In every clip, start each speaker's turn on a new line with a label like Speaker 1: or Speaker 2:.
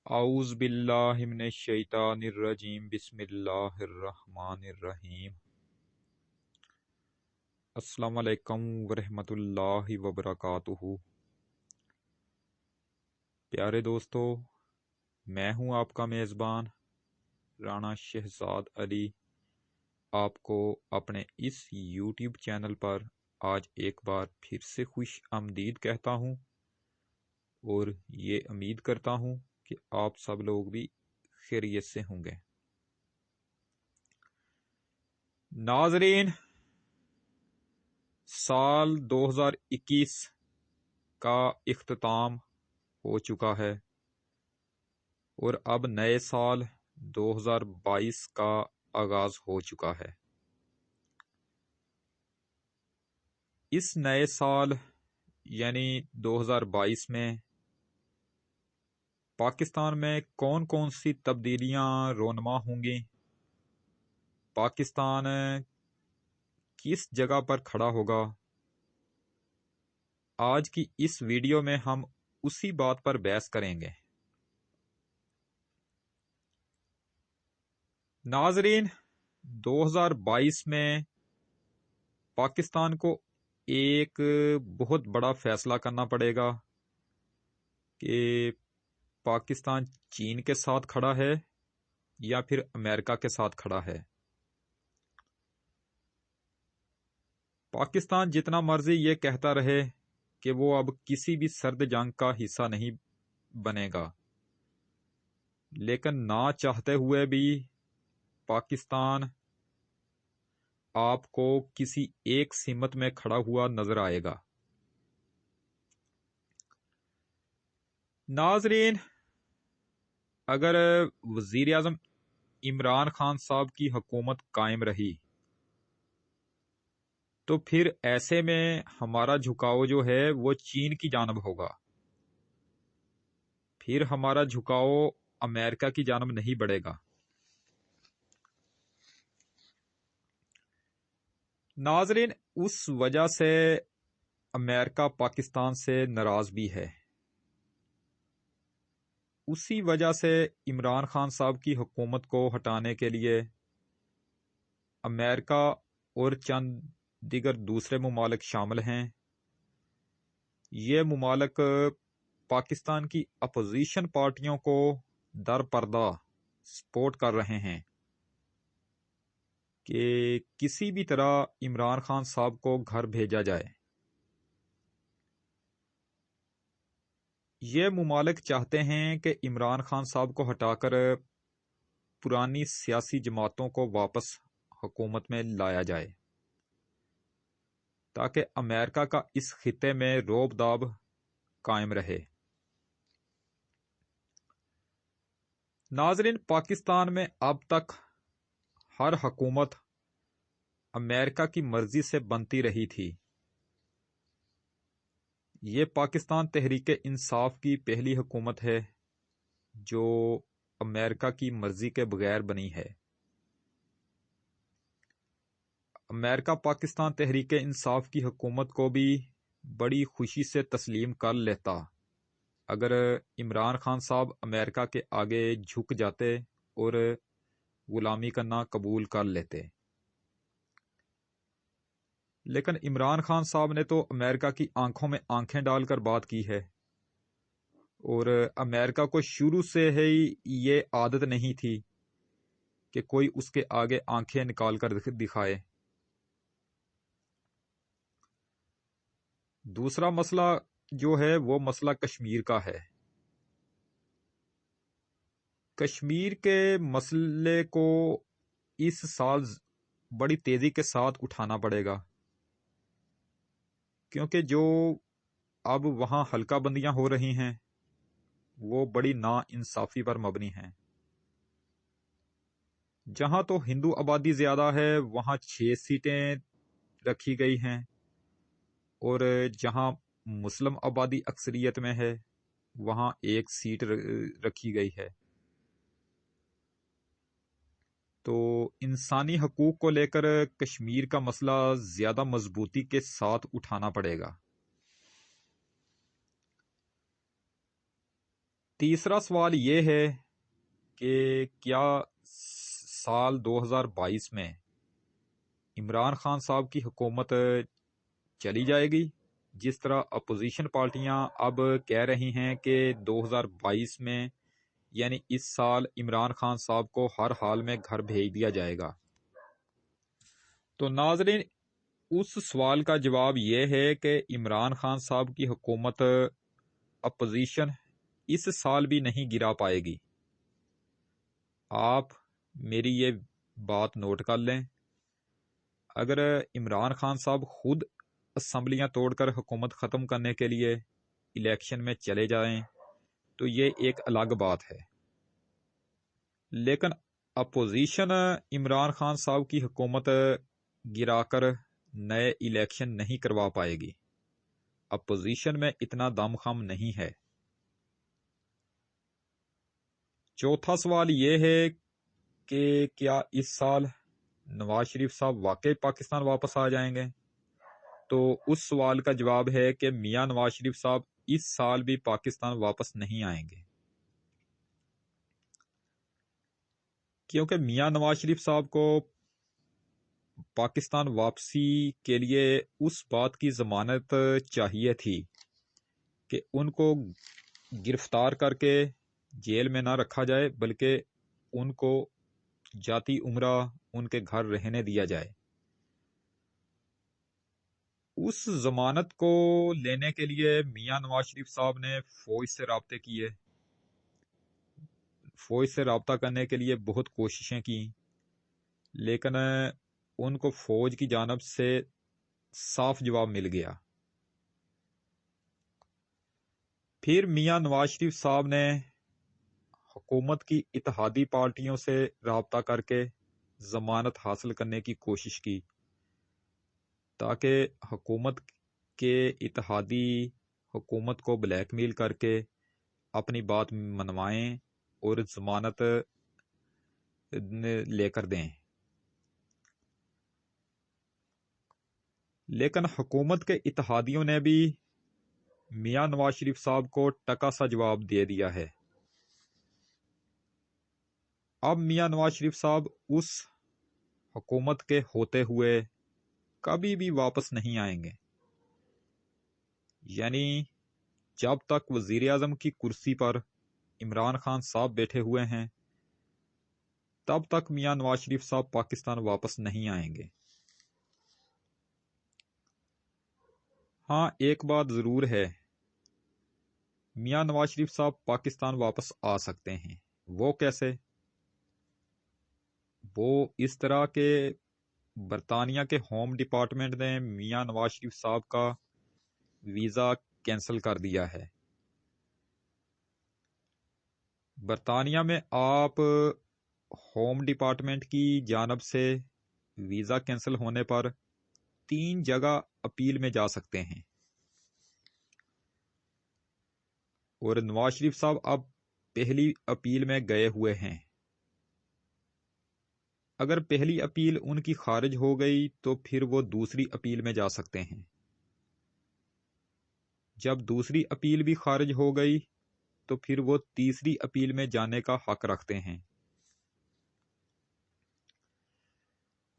Speaker 1: اعوذ باللہ من الشیطان الرجیم بسم اللہ الرحمن الرحیم۔ السلام علیکم ورحمۃ اللہ وبرکاتہ۔ پیارے دوستو، میں ہوں آپ کا میزبان رانا شہزاد علی، آپ کو اپنے اس یوٹیوب چینل پر آج ایک بار پھر سے خوش آمدید کہتا ہوں، اور یہ امید کرتا ہوں کہ آپ سب لوگ بھی خیریت سے ہوں گے۔ ناظرین، سال 2021 کا اختتام ہو چکا ہے اور اب نئے سال 2022 کا آغاز ہو چکا ہے۔ اس نئے سال یعنی 2022 میں پاکستان میں کون کون سی تبدیلیاں رونما ہوں گی، پاکستان کس جگہ پر کھڑا ہوگا، آج کی اس ویڈیو میں ہم اسی بات پر بحث کریں گے۔ ناظرین، 2022 میں پاکستان کو ایک بہت بڑا فیصلہ کرنا پڑے گا کہ پاکستان چین کے ساتھ کھڑا ہے یا پھر امریکہ کے ساتھ کھڑا ہے۔ پاکستان جتنا مرضی یہ کہتا رہے کہ وہ اب کسی بھی سرد جنگ کا حصہ نہیں بنے گا، لیکن نہ چاہتے ہوئے بھی پاکستان آپ کو کسی ایک سمت میں کھڑا ہوا نظر آئے گا۔ ناظرین، اگر وزیر اعظم عمران خان صاحب کی حکومت قائم رہی تو پھر ایسے میں ہمارا جھکاؤ جو ہے وہ چین کی جانب ہوگا، پھر ہمارا جھکاؤ امریکہ کی جانب نہیں بڑھے گا۔ ناظرین، اس وجہ سے امریکہ پاکستان سے ناراض بھی ہے، اسی وجہ سے عمران خان صاحب کی حکومت کو ہٹانے کے لیے امریکہ اور چند دیگر دوسرے ممالک شامل ہیں۔ یہ ممالک پاکستان کی اپوزیشن پارٹیوں کو در پردہ سپورٹ کر رہے ہیں کہ کسی بھی طرح عمران خان صاحب کو گھر بھیجا جائے۔ یہ ممالک چاہتے ہیں کہ عمران خان صاحب کو ہٹا کر پرانی سیاسی جماعتوں کو واپس حکومت میں لایا جائے تاکہ امریکہ کا اس خطے میں روب داب قائم رہے۔ ناظرین، پاکستان میں اب تک ہر حکومت امریکہ کی مرضی سے بنتی رہی تھی۔ یہ پاکستان تحریک انصاف کی پہلی حکومت ہے جو امریکہ کی مرضی کے بغیر بنی ہے۔ امریکہ پاکستان تحریک انصاف کی حکومت کو بھی بڑی خوشی سے تسلیم کر لیتا اگر عمران خان صاحب امریکہ کے آگے جھک جاتے اور غلامی کرنا قبول کر لیتے، لیکن عمران خان صاحب نے تو امریکہ کی آنکھوں میں آنکھیں ڈال کر بات کی ہے، اور امریکہ کو شروع سے ہی یہ عادت نہیں تھی کہ کوئی اس کے آگے آنکھیں نکال کر دکھائے۔ دوسرا مسئلہ جو ہے وہ مسئلہ کشمیر کا ہے۔ کشمیر کے مسئلے کو اس سال بڑی تیزی کے ساتھ اٹھانا پڑے گا، کیونکہ جو اب وہاں حلقہ بندیاں ہو رہی ہیں وہ بڑی نا انصافی پر مبنی ہیں۔ جہاں تو ہندو آبادی زیادہ ہے وہاں 6 سیٹیں رکھی گئی ہیں، اور جہاں مسلم آبادی اکثریت میں ہے وہاں 1 سیٹ رکھی گئی ہے۔ تو انسانی حقوق کو لے کر کشمیر کا مسئلہ زیادہ مضبوطی کے ساتھ اٹھانا پڑے گا۔ تیسرا سوال یہ ہے کہ کیا سال 2022 میں عمران خان صاحب کی حکومت چلی جائے گی؟ جس طرح اپوزیشن پارٹیاں اب کہہ رہی ہیں کہ 2022 میں یعنی اس سال عمران خان صاحب کو ہر حال میں گھر بھیج دیا جائے گا۔ تو ناظرین، اس سوال کا جواب یہ ہے کہ عمران خان صاحب کی حکومت اپوزیشن اس سال بھی نہیں گرا پائے گی۔ آپ میری یہ بات نوٹ کر لیں، اگر عمران خان صاحب خود اسمبلیاں توڑ کر حکومت ختم کرنے کے لیے الیکشن میں چلے جائیں تو یہ ایک الگ بات ہے، لیکن اپوزیشن عمران خان صاحب کی حکومت گرا کر نئے الیکشن نہیں کروا پائے گی۔ اپوزیشن میں اتنا دم خم نہیں ہے۔ چوتھا سوال یہ ہے کہ کیا اس سال نواز شریف صاحب واقعی پاکستان واپس آ جائیں گے؟ تو اس سوال کا جواب ہے کہ میاں نواز شریف صاحب اس سال بھی پاکستان واپس نہیں آئیں گے، کیونکہ میاں نواز شریف صاحب کو پاکستان واپسی کے لیے اس بات کی ضمانت چاہیے تھی کہ ان کو گرفتار کر کے جیل میں نہ رکھا جائے، بلکہ ان کو جاتی عمرہ ان کے گھر رہنے دیا جائے۔ اس ضمانت کو لینے کے لیے میاں نواز شریف صاحب نے فوج سے رابطے کیے، فوج سے رابطہ کرنے کے لیے بہت کوششیں کی، لیکن ان کو فوج کی جانب سے صاف جواب مل گیا۔ پھر میاں نواز شریف صاحب نے حکومت کی اتحادی پارٹیوں سے رابطہ کر کے ضمانت حاصل کرنے کی کوشش کی، تاکہ حکومت کے اتحادی حکومت کو بلیک میل کر کے اپنی بات منوائیں اور ضمانت لے کر دیں۔ لیکن حکومت کے اتحادیوں نے بھی میاں نواز شریف صاحب کو ٹکا سا جواب دے دیا ہے۔ اب میاں نواز شریف صاحب اس حکومت کے ہوتے ہوئے کبھی بھی واپس نہیں آئیں گے، یعنی جب تک وزیر اعظم کی کرسی پر عمران خان صاحب بیٹھے ہوئے ہیں تب تک میاں نواز شریف صاحب پاکستان واپس نہیں آئیں گے۔ ہاں، ایک بات ضرور ہے، میاں نواز شریف صاحب پاکستان واپس آ سکتے ہیں۔ وہ کیسے؟ وہ اس طرح کہ برطانیہ کے ہوم ڈپارٹمنٹ نے میاں نواز شریف صاحب کا ویزا کینسل کر دیا ہے۔ برطانیہ میں آپ ہوم ڈپارٹمنٹ کی جانب سے ویزا کینسل ہونے پر 3 جگہ اپیل میں جا سکتے ہیں، اور نواز شریف صاحب اب پہلی اپیل میں گئے ہوئے ہیں۔ اگر پہلی اپیل ان کی خارج ہو گئی تو پھر وہ دوسری اپیل میں جا سکتے ہیں۔ جب دوسری اپیل بھی خارج ہو گئی تو پھر وہ تیسری اپیل میں جانے کا حق رکھتے ہیں۔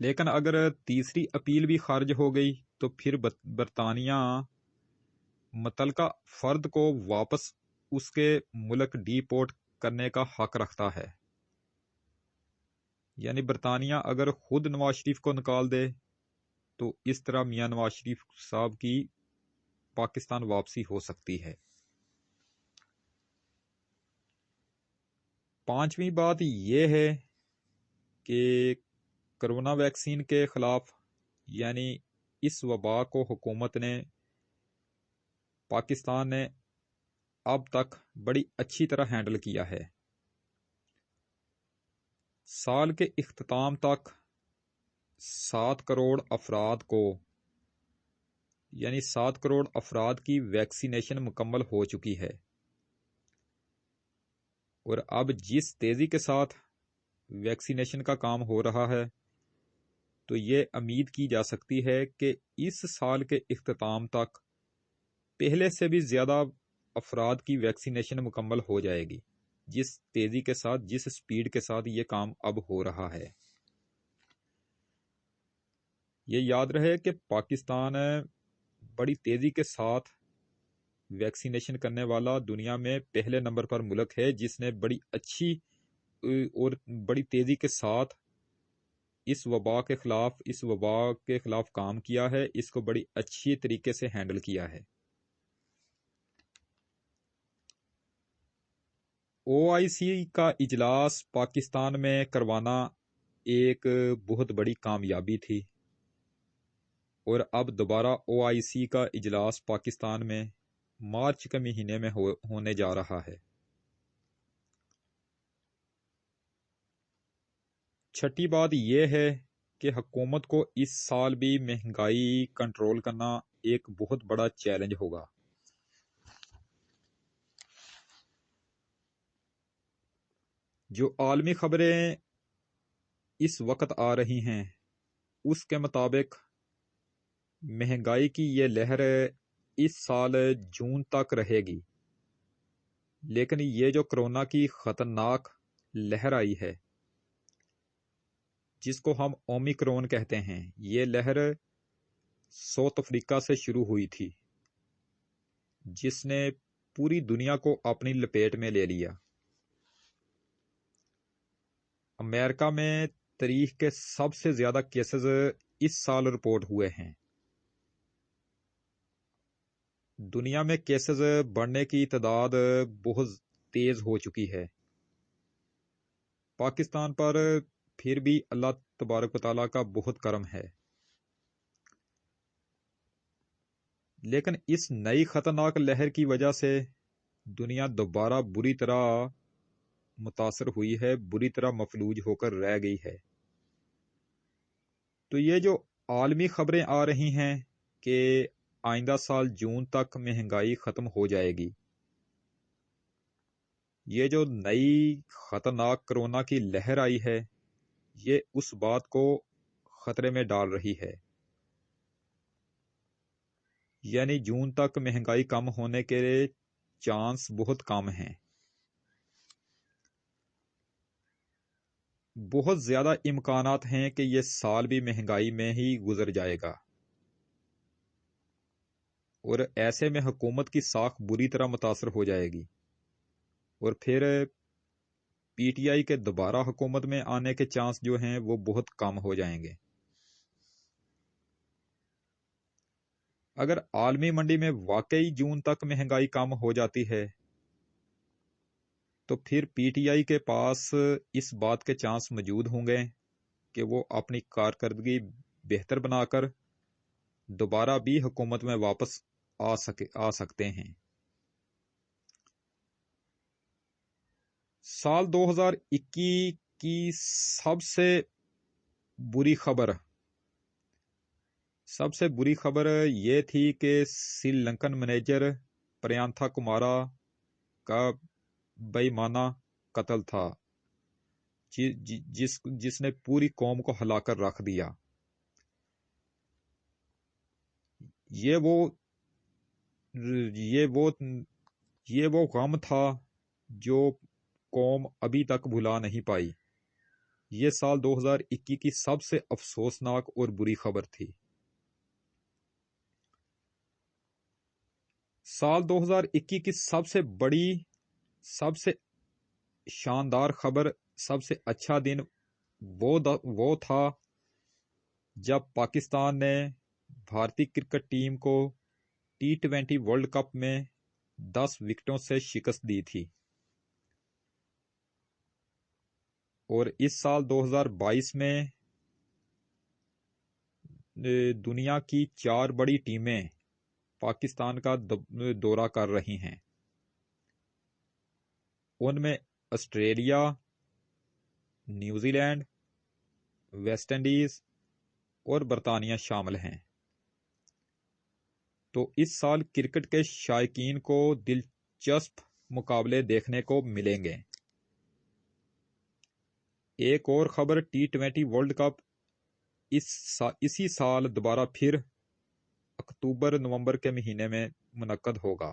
Speaker 1: لیکن اگر تیسری اپیل بھی خارج ہو گئی تو پھر برطانیہ متعلقہ فرد کو واپس اس کے ملک ڈی پورٹ کرنے کا حق رکھتا ہے۔ یعنی برطانیہ اگر خود نواز شریف کو نکال دے تو اس طرح میاں نواز شریف صاحب کی پاکستان واپسی ہو سکتی ہے۔ 5ویں بات یہ ہے کہ کرونا ویکسین کے خلاف، یعنی اس وبا کو حکومت نے، پاکستان نے اب تک بڑی اچھی طرح ہینڈل کیا ہے۔ سال کے اختتام تک 7 کروڑ افراد کو، یعنی 7 کروڑ افراد کی ویکسینیشن مکمل ہو چکی ہے، اور اب جس تیزی کے ساتھ ویکسینیشن کا کام ہو رہا ہے تو یہ امید کی جا سکتی ہے کہ اس سال کے اختتام تک پہلے سے بھی زیادہ افراد کی ویکسینیشن مکمل ہو جائے گی، جس تیزی کے ساتھ، جس سپیڈ کے ساتھ یہ کام اب ہو رہا ہے۔ یہ یاد رہے کہ پاکستان بڑی تیزی کے ساتھ ویکسینیشن کرنے والا دنیا میں پہلے نمبر پر ملک ہے، جس نے بڑی اچھی اور بڑی تیزی کے ساتھ اس وبا کے خلاف کام کیا ہے، اس کو بڑی اچھی طریقے سے ہینڈل کیا ہے۔ OIC کا اجلاس پاکستان میں کروانا ایک بہت بڑی کامیابی تھی، اور اب دوبارہ OIC کا اجلاس پاکستان میں مارچ کے مہینے میں ہونے جا رہا ہے۔ چھٹی بات یہ ہے کہ حکومت کو اس سال بھی مہنگائی کنٹرول کرنا ایک بہت بڑا چیلنج ہوگا۔ جو عالمی خبریں اس وقت آ رہی ہیں اس کے مطابق مہنگائی کی یہ لہر اس سال جون تک رہے گی، لیکن یہ جو کرونا کی خطرناک لہر آئی ہے جس کو ہم اومیکرون کہتے ہیں، یہ لہر ساؤتھ افریقہ سے شروع ہوئی تھی، جس نے پوری دنیا کو اپنی لپیٹ میں لے لیا۔ امریکہ میں تاریخ کے سب سے زیادہ کیسز اس سال رپورٹ ہوئے ہیں۔ دنیا میں کیسز بڑھنے کی تعداد بہت تیز ہو چکی ہے۔ پاکستان پر پھر بھی اللہ تبارک و تعالیٰ کا بہت کرم ہے، لیکن اس نئی خطرناک لہر کی وجہ سے دنیا دوبارہ بری طرح متاثر ہوئی ہے، بری طرح مفلوج ہو کر رہ گئی ہے۔ تو یہ جو عالمی خبریں آ رہی ہیں کہ آئندہ سال جون تک مہنگائی ختم ہو جائے گی، یہ جو نئی خطرناک کرونا کی لہر آئی ہے یہ اس بات کو خطرے میں ڈال رہی ہے، یعنی جون تک مہنگائی کم ہونے کے چانس بہت کم ہیں۔ بہت زیادہ امکانات ہیں کہ یہ سال بھی مہنگائی میں ہی گزر جائے گا، اور ایسے میں حکومت کی ساکھ بری طرح متاثر ہو جائے گی، اور پھر PTI کے دوبارہ حکومت میں آنے کے چانس جو ہیں وہ بہت کم ہو جائیں گے۔ اگر عالمی منڈی میں واقعی جون تک مہنگائی کم ہو جاتی ہے تو پھر PTI کے پاس اس بات کے چانس موجود ہوں گے کہ وہ اپنی کارکردگی بہتر بنا کر دوبارہ بھی حکومت میں واپس آ سکتے ہیں۔ سال 2021 کی سب سے بری خبر یہ تھی کہ سری لنکن مینیجر پریانتھا کمارا کا بے ایمانہ قتل تھا، جس نے پوری قوم کو ہلا کر رکھ دیا۔ یہ وہ غم تھا جو قوم ابھی تک بھلا نہیں پائی۔ یہ سال 2021 کی سب سے افسوسناک اور بری خبر تھی۔ سال 2021 کی سب سے بڑی، سب سے شاندار خبر، سب سے اچھا دن وہ تھا جب پاکستان نے بھارتی کرکٹ ٹیم کو T20 ورلڈ کپ میں 10 وکٹوں سے شکست دی تھی، اور اس سال 2022 میں دنیا کی 4 بڑی ٹیمیں پاکستان کا دورہ کر رہی ہیں۔ ان میں Australia, New Zealand, West Indies اور برطانیہ شامل ہیں۔ تو اس سال کرکٹ کے شائقین کو دلچسپ مقابلے دیکھنے کو ملیں گے۔ ایک اور خبر، T20 ورلڈ کپ اسی سال دوبارہ پھر اکتوبر نومبر کے مہینے میں منعقد ہوگا۔